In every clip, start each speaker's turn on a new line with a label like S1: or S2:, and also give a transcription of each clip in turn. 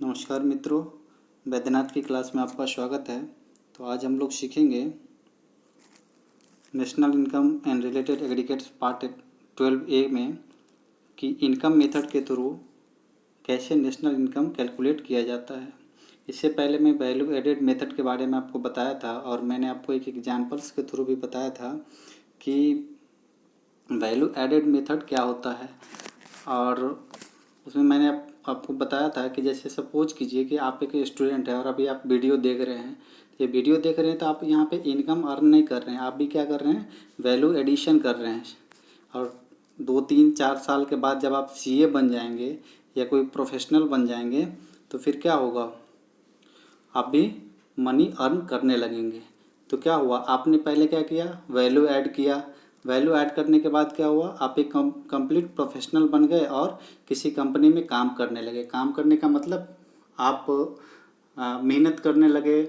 S1: नमस्कार मित्रों, वैद्यनाथ की क्लास में आपका स्वागत है। तो आज हम लोग सीखेंगे national income and related aggregates part 12A में कि इनकम मेथड के थ्रू कैसे नेशनल इनकम कैलकुलेट किया जाता है। इससे पहले मैं वैल्यू एडेड मेथड के बारे में आपको बताया था और मैंने आपको एक एग्जांपल्स के थ्रू भी बताया था कि वैल्यू एडेड मेथड क्या होता है। और उसमें मैंने आपको बताया था कि जैसे सपोज कीजिए कि आप एक स्टूडेंट है और अभी आप वीडियो देख रहे हैं। ये वीडियो देख रहे हैं तो आप यहाँ पे इनकम अर्न नहीं कर रहे हैं, आप भी क्या कर रहे हैं, वैल्यू एडिशन कर रहे हैं। और 2-3-4 साल के बाद जब आप सीए बन जाएंगे या कोई प्रोफेशनल बन जाएंगे तो फिर क्या होगा, आप भी मनी अर्न करने लगेंगे। तो क्या हुआ, आपने पहले क्या किया, वैल्यू ऐड किया। वैल्यू ऐड करने के बाद क्या हुआ, आप एक कंप्लीट प्रोफेशनल बन गए और किसी कंपनी में काम करने लगे। काम करने का मतलब आप मेहनत करने लगे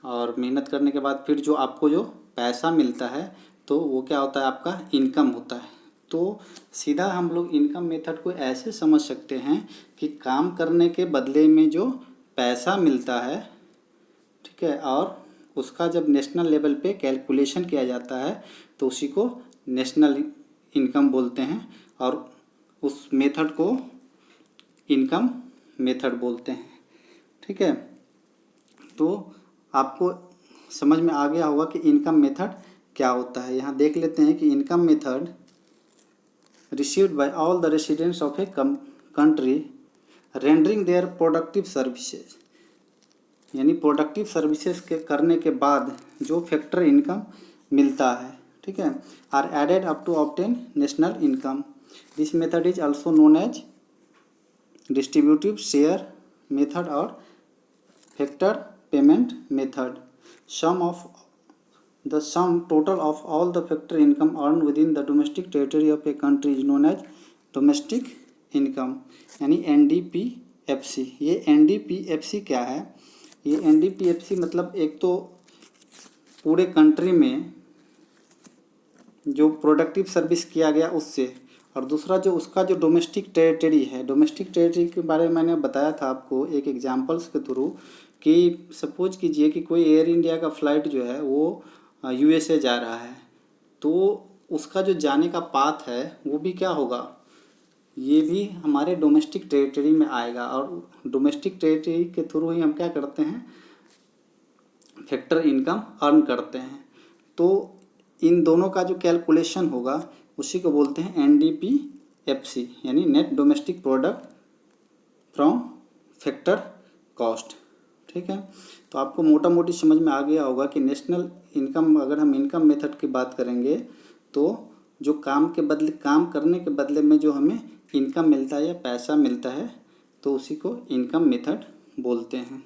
S1: और मेहनत करने के बाद फिर जो आपको जो पैसा मिलता है तो वो क्या होता है, आपका इनकम होता है। तो सीधा हम लोग इनकम मेथड को ऐसे समझ सकते हैं कि काम करने के बदले में जो पैसा मिलता है, ठीक है, और उसका जब नेशनल लेवल पे कैलकुलेशन किया जाता है तो उसी को नेशनल इनकम बोलते हैं और उस मेथड को इनकम मेथड बोलते हैं। ठीक है, तो आपको समझ में आ गया होगा कि इनकम मेथड क्या होता है। यहाँ देख लेते हैं कि income method received by all the residents of a country rendering their productive services, यानी प्रोडक्टिव सर्विसेज के करने के बाद जो फैक्टर इनकम मिलता है, ठीक है, are added up to obtain national income. This method is also known as distributive share method और factor payment method. Sum total of all the factor income earn within the domestic territory of a country is known as domestic income, यानी NDPFC। ये NDPFC क्या है, ये NDPFC मतलब एक तो पूरे कंट्री में जो प्रोडक्टिव सर्विस किया गया उससे, और दूसरा जो उसका जो डोमेस्टिक टेरिटरी है। डोमेस्टिक टेरिटरी के बारे में मैंने बताया था आपको एक एग्जांपल्स के थ्रू कि सपोज कीजिए कि कोई एयर इंडिया का फ़्लाइट जो है वो USA जा रहा है, तो उसका जो जाने का पाथ है वो भी क्या होगा, ये भी हमारे डोमेस्टिक टेरिटरी में आएगा। और डोमेस्टिक टेरिटरी के थ्रू ही हम क्या करते हैं, फैक्टर इनकम अर्न करते हैं। तो इन दोनों का जो कैलकुलेशन होगा उसी को बोलते हैं NDPFC, यानी net domestic product from factor cost. ठीक है, तो आपको मोटा मोटी समझ में आ गया होगा कि नेशनल इनकम, अगर हम इनकम मेथड की बात करेंगे तो जो काम करने के बदले में जो हमें इनकम मिलता है या पैसा मिलता है तो उसी को इनकम मेथड बोलते हैं।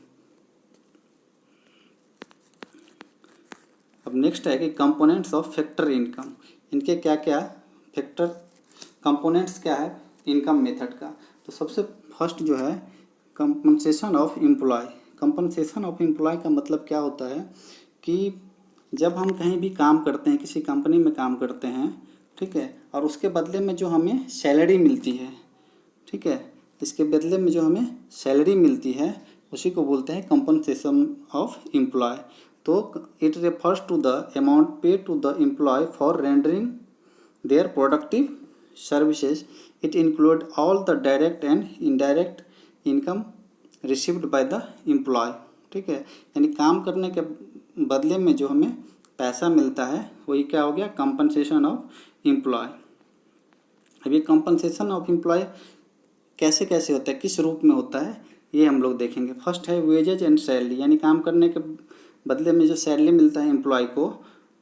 S1: अब नेक्स्ट है कि कंपोनेंट्स ऑफ फैक्टर इनकम। इनके क्या क्या फैक्टर कंपोनेंट्स क्या है इनकम मेथड का। तो सबसे फर्स्ट जो है compensation of employ. Compensation of employ का मतलब क्या होता है कि जब हम कहीं भी काम करते हैं, किसी कंपनी में काम करते हैं, ठीक है, और उसके बदले में जो हमें सैलरी मिलती है, ठीक है, इसके बदले में जो हमें सैलरी मिलती है उसी को बोलते हैं कंपनसेशन ऑफ एम्प्लॉय। तो it refers to the amount paid to the employ for rendering their productive services. It include all the direct and indirect income received by the employ. ठीक है, यानी काम करने के बदले में जो हमें पैसा मिलता है वही क्या हो गया, कंपनसेशन ऑफ एम्प्लॉय। अब ये कंपनसेशन ऑफ एम्प्लॉय कैसे कैसे होता है, किस रूप में होता है, ये हम लोग देखेंगे। फर्स्ट है वेजेज एंड सैलरी, यानी काम करने के बदले में जो सैलरी मिलता है एम्प्लॉय को।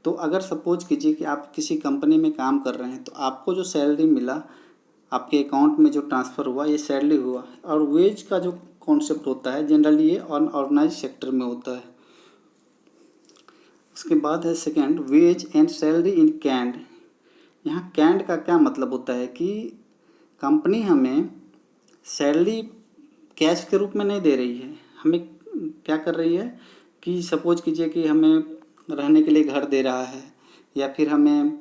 S1: तो अगर सपोज कीजिए कि आप किसी कंपनी में काम कर रहे हैं तो आपको जो सैलरी मिला, आपके अकाउंट में जो ट्रांसफ़र हुआ, ये सैलरी हुआ। और वेज का जो कॉन्सेप्ट होता है जनरली ये अनऑर्गेनाइज सेक्टर में होता है। उसके बाद है second wage and salary in kind. यहाँ कैंड का क्या मतलब होता है कि कंपनी हमें सैलरी कैश के रूप में नहीं दे रही है, हमें क्या कर रही है कि सपोज कीजिए कि हमें रहने के लिए घर दे रहा है, या फिर हमें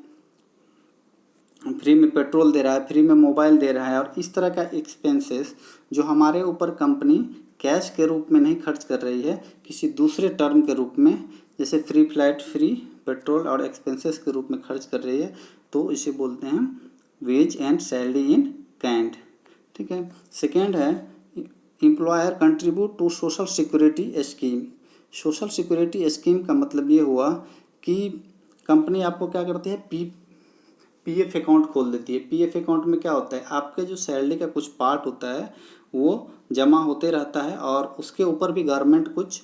S1: फ्री में पेट्रोल दे रहा है, फ्री में मोबाइल दे रहा है, और इस तरह का एक्सपेंसेस जो हमारे ऊपर कंपनी कैश के रूप में नहीं खर्च कर रही है, किसी दूसरे टर्म के रूप में, जैसे फ्री फ्लाइट, फ्री पेट्रोल और एक्सपेंसेस के रूप में खर्च कर रही है, तो इसे बोलते हैं wage and salary in kind. ठीक है। सेकेंड है employer contribute to social security scheme. Social security scheme का मतलब ये हुआ कि कंपनी आपको क्या करती है, पीएफ अकाउंट खोल देती है। पीएफ अकाउंट में क्या होता है, आपके जो सैलरी का कुछ पार्ट होता है वो जमा होते रहता है और उसके ऊपर भी गवर्नमेंट कुछ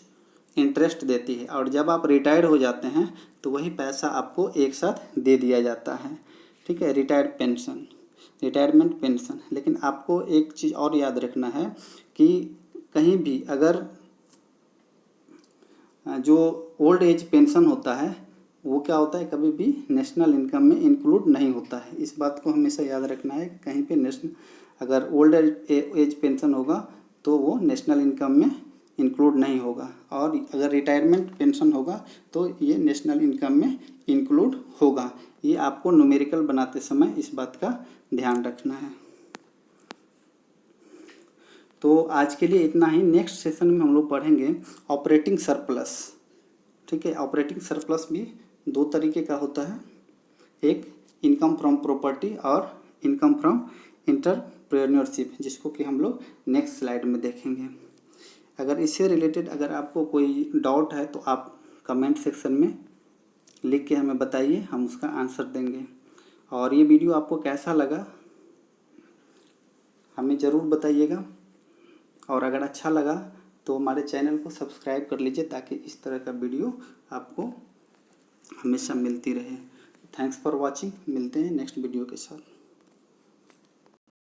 S1: इंटरेस्ट देती है, और जब आप रिटायर्ड हो जाते हैं तो वही पैसा आपको एक साथ दे दिया जाता है। ठीक है, रिटायरमेंट पेंशन। लेकिन आपको एक चीज़ और याद रखना है कि कहीं भी अगर जो ओल्ड एज पेंशन होता है वो क्या होता है, कभी भी नेशनल इनकम में इंक्लूड नहीं होता है। इस बात को हमेशा याद रखना है कि कहीं पे नेशनल अगर ओल्ड एज पेंशन होगा तो वो नेशनल इनकम में इंक्लूड नहीं होगा, और अगर रिटायरमेंट पेंशन होगा तो ये नेशनल इनकम में इंक्लूड होगा। ये आपको न्यूमेरिकल बनाते समय इस बात का ध्यान रखना है। तो आज के लिए इतना ही। नेक्स्ट सेशन में हम लोग पढ़ेंगे ऑपरेटिंग सरप्लस। ठीक है, ऑपरेटिंग सरप्लस भी दो तरीके का होता है, एक इनकम फ्रॉम प्रॉपर्टी और इनकम फ्रॉम एंटरप्रेन्योरशिप, जिसको कि हम लोग नेक्स्ट स्लाइड में देखेंगे। अगर इससे रिलेटेड अगर आपको कोई डाउट है तो आप कमेंट सेक्शन में लिख के हमें बताइए, हम उसका आंसर देंगे। और ये वीडियो आपको कैसा लगा हमें ज़रूर बताइएगा, और अगर अच्छा लगा तो हमारे चैनल को सब्सक्राइब कर लीजिए ताकि इस तरह का वीडियो आपको हमेशा मिलती रहे। Thanks for watching. मिलते हैं नेक्स्ट वीडियो के साथ।